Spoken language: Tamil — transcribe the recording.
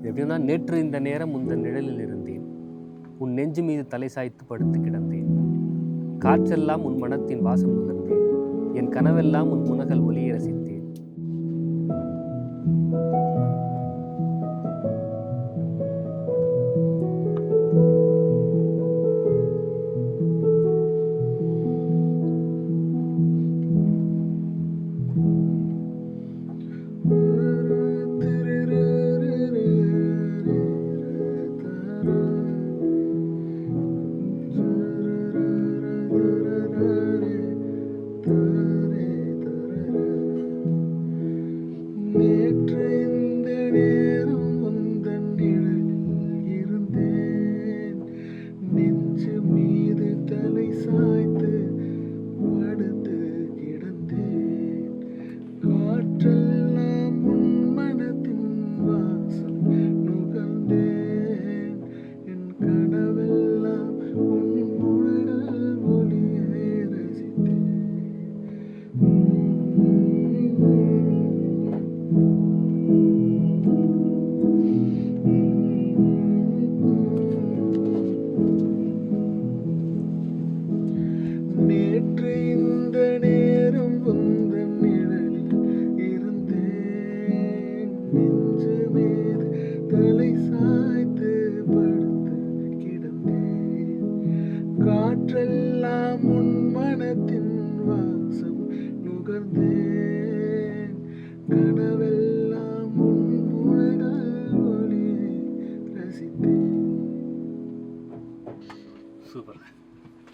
எப்படின்னா, நேற்று இந்த நேரம் உந்தன் நிழலில் இருந்தேன். உன் நெஞ்சு மீது தலை சாய்த்து படுத்து கிடந்தேன். காற்றெல்லாம் உன் மனத்தின் வாசம் நுகர்ந்தேன். என் கனவெல்லாம் உன் முனகல் ஒலியை ரசித்தேன்.